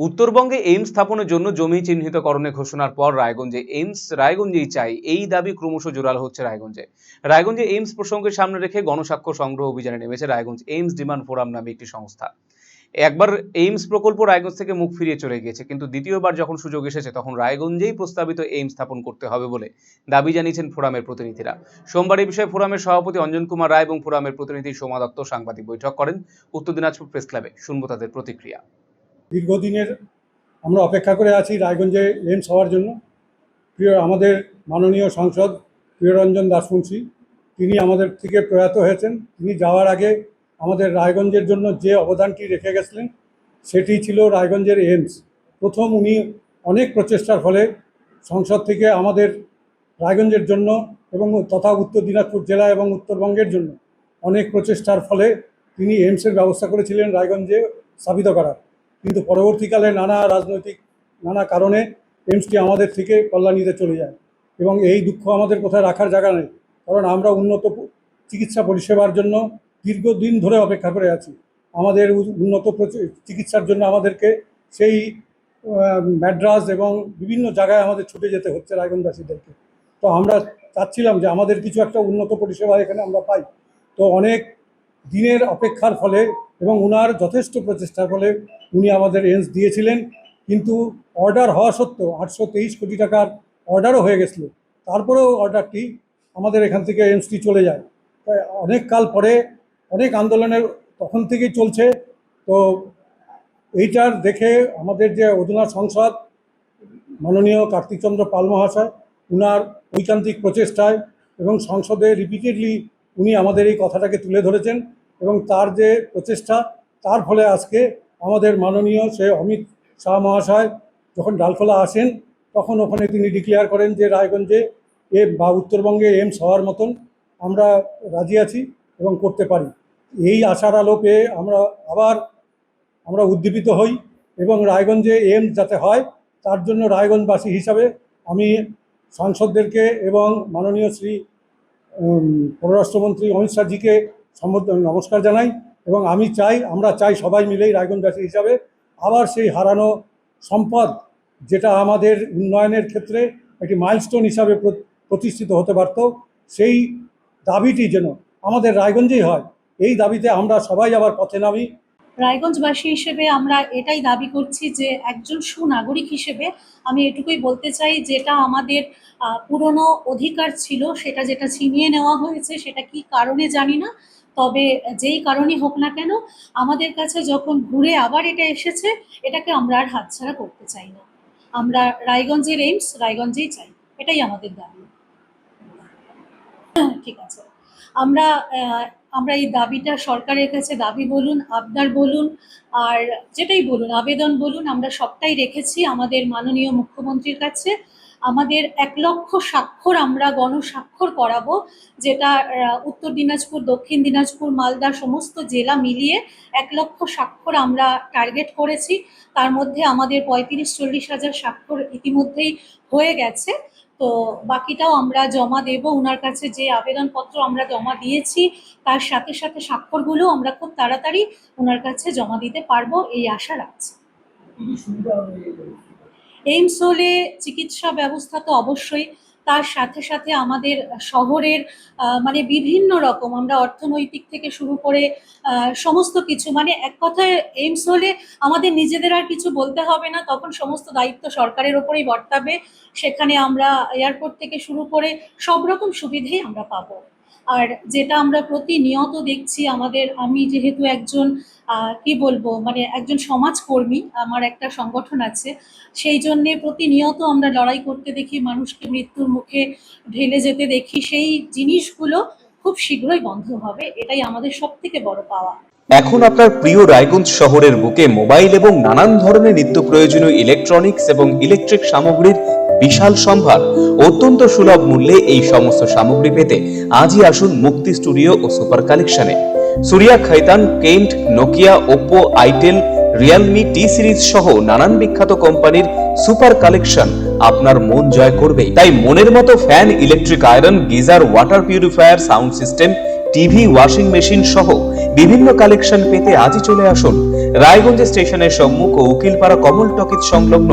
উত্তরবঙ্গে এইমস স্থাপনের জন্য জমি চিহ্নিতকরণে ঘোষণার পর রায়গঞ্জেই চাই, এই দাবি ক্রমশ জোরালো হচ্ছে রায়গঞ্জে এইমস প্রসঙ্গে সামনে রেখে গণস্বাক্ষর সংগ্রহ অভিযানে নেমেছে রায়গঞ্জ এইমস ডিমান্ড ফোরাম নামে একটি সংস্থা। একবার এইমস প্রকল্প রায়গঞ্জ থেকে মুখ ফিরিয়ে চলে গিয়েছে, কিন্তু দ্বিতীয়বার যখন সুযোগ এসেছে তখন রায়গঞ্জেই প্রস্তাবিত এইমস স্থাপন করতে হবে বলে দাবি জানিয়েছেন ফোরামের প্রতিনিধিরা। সোমবার এই বিষয়ে ফোরামের সভাপতি অঞ্জন কুমার রায় এবং ফোরামের প্রতিনিধি সোমা দত্ত সাংবাদিক বৈঠক করেন উত্তর দিনাজপুর প্রেস ক্লাবে। শুনবো তাদের প্রতিক্রিয়া। দীর্ঘদিনের আমরা অপেক্ষা করে আছি রায়গঞ্জে এইমস হওয়ার জন্য। আমাদের মাননীয় সাংসদ প্রিয়রঞ্জন দাসবংশী তিনি আমাদের থেকে প্রয়াত হয়েছেন। তিনি যাওয়ার আগে আমাদের রায়গঞ্জের জন্য যে অবদানটি রেখে গেছিলেন সেটি ছিল রায়গঞ্জের এইমস। প্রথম উনি অনেক প্রচেষ্টার ফলে সংসদ থেকে আমাদের রায়গঞ্জের জন্য এবং তথা উত্তর দিনাজপুর জেলা এবং উত্তরবঙ্গের জন্য অনেক প্রচেষ্টার ফলে তিনি এইমসের ব্যবস্থা করেছিলেন রায়গঞ্জে স্থাপিত করার। কিন্তু পরবর্তীকালে নানা কারণে এইমসটি আমাদের থেকে কল্যাণীতে চলে যায় এবং এই দুঃখ আমাদের কোথায় রাখার জায়গা নেই, কারণ আমরা উন্নত চিকিৎসা পরিষেবার জন্য দীর্ঘদিন ধরে অপেক্ষা করে আছি। আমাদের উন্নত চিকিৎসার জন্য আমাদেরকে সেই ম্যাড্রাস এবং বিভিন্ন জায়গায় আমাদের ছুটে যেতে হচ্ছে রায়গঞ্জবাসীদেরকে। তো আমরা চাচ্ছিলাম যে আমাদের কিছু একটা উন্নত পরিষেবা এখানে আমরা পাই। তো অনেক দিনের অপেক্ষার ফলে এবং উনার যথেষ্ট প্রচেষ্টার ফলে উনি আমাদের এইমস দিয়েছিলেন, কিন্তু অর্ডার হওয়া সত্ত্বেও 823 কোটি টাকার অর্ডারও হয়ে গেছিলো, তারপরেও অর্ডারটি আমাদের এখান থেকে এইমসটি চলে যায়। তাই অনেক কাল পরে অনেক আন্দোলনের তখন থেকেই চলছে। তো এইটার দেখে আমাদের যে অধুনা সংসদ মাননীয় কার্তিক চন্দ্র পাল মহাশয় উনার ঐকান্তিক প্রচেষ্টায় এবং সংসদে রিপিটেডলি উনি আমাদের এই কথাটাকে তুলে ধরেছেন এবং তার যে প্রচেষ্টা তার ফলে আজকে আমাদের মাননীয় সে অমিত শাহ মহাশয় যখন ডালখোলা আসেন তখন ওখানে তিনি ডিক্লেয়ার করেন যে রায়গঞ্জে বা উত্তরবঙ্গে এইমস হওয়ার মতন আমরা রাজি আছি এবং করতে পারি। এই আশার আলো পেয়ে আমরা উদ্দীপিত হই এবং রায়গঞ্জে এইমস যাতে হয় তার জন্য রায়গঞ্জবাসী হিসাবে আমি সাংসদদেরকে এবং মাননীয় শ্রী পররাষ্ট্রমন্ত্রী অমিত শাহজিকে নমস্কার জানাই এবং আমরা চাই সবাই মিলেই রায়গঞ্জবাসী হিসাবে আবার সেই হারানো সম্পদ, যেটা আমাদের উন্নয়নের ক্ষেত্রে একটি মাইলস্টোন হিসাবে প্রতিষ্ঠিত হতে পারত, সেই দাবিটি যেন আমাদের রায়গঞ্জেই হয়, এই দাবিতে আমরা সবাই আবার পথে নামি। রায়গঞ্জবাসী হিসেবে আমরা এটাই দাবি করছি যে একজন সুনাগরিক হিসেবে আমি এটুকুই বলতে চাই, যেটা আমাদের পুরনো অধিকার ছিল সেটা যেটা ছিনিয়ে নেওয়া হয়েছে, সেটা কি কারণে জানি না, তবে যেই কারণেই হোক না কেন আমাদের কাছে যখন ঘুরে আবার এটা এসেছে এটাকে আমরা আর হাতছাড়া করতে চাই না। আমরা রায়গঞ্জের এইমস রায়গঞ্জেই চাই, এটাই আমাদের দাবি। ঠিক আছে, আমরা এই দাবিটা সরকারের কাছে দাবি বলুন, আবদার বলুন, আর যেটাই বলুন, আবেদন বলুন, আমরা সবটাই রেখেছি আমাদের মাননীয় মুখ্যমন্ত্রীর কাছে। আমাদের 1 লক্ষ স্বাক্ষর আমরা গণস্বাক্ষর করাবো, যেটা উত্তর দিনাজপুর, দক্ষিণ দিনাজপুর, মালদা সমস্ত জেলা মিলিয়ে 1 লক্ষ স্বাক্ষর আমরা টার্গেট করেছি। তার মধ্যে আমাদের 35-40 হাজার স্বাক্ষর ইতিমধ্যেই হয়ে গেছে। তো বাকিটাও আমরা জমা দেব ওনার কাছে। যে আবেদনপত্র আমরা জমা দিয়েছি তার সাথে সাথে স্বাক্ষরগুলো আমরা খুব তাড়াতাড়ি ওনার কাছে জমা দিতে পারবো, এই আশা রাখছি। এইমস হলে চিকিৎসা ব্যবস্থা তো অবশ্যই, তার সাথে সাথে আমাদের শহরের মানে বিভিন্ন রকম আমরা অর্থনৈতিক থেকে শুরু করে সমস্ত কিছু, মানে এক কথায় এইমস হলে আমাদের নিজেদের আর কিছু বলতে হবে না, তখন সমস্ত দায়িত্ব সরকারের ওপরেই বর্তাবে। সেখানে আমরা এয়ারপোর্ট থেকে শুরু করে সব রকম সুবিধেই আমরা পাবো। আর যেটা আমরা প্রতিনিয়ত দেখছি, আমি যেহেতু একজন কি বলবো, মানে একজন সমাজকর্মী, আমার একটা সংগঠন আছে, সেই জন্যে প্রতিনিয়ত আমরা লড়াই করতে দেখি, মানুষকে মৃত্যুর মুখে ঢেলে যেতে দেখি। সেই জিনিসগুলো খুব শীঘ্রই বন্ধ হবে, এটাই আমাদের সবথেকে বড় পাওয়া। এখন আপনার প্রিয় রায়গঞ্জ শহরের বুকে মোবাইল এবং নানান ধরনের নিত্য প্রয়োজনীয় ইলেকট্রনিক্স এবং ইলেকট্রিক সামগ্রীর বিশাল সম্ভার অত্যন্ত সুলভ মূল্যে এই সমস্ত সামগ্রী পেতে আজই আসুন মুক্তি স্টুডিও ও সুপার কালেকশনে। Surya, Khaitan, Kent, Nokia, Oppo, itel, realme, T Series সহ নানান বিখ্যাত কোম্পানির সুপার কালেকশন আপনার মন জয় করবে। তাই মনের মতো fan, electric iron, geyser, water purifier, sound system, TV, washing machine সহ বিভিন্ন কালেকশন পেতে আজই চলে আসুন রায়গঞ্জ স্টেশনের সম্মুখ ও উকিলপাড়া কমল টকিজ সংলগ্ন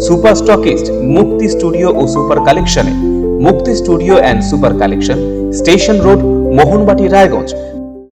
সুপার স্টকিস্ট মুক্তি স্টুডিও ও সুপার কালেকশনে মুক্তি studio and super collection, station road, Mohanbati, Raiganj.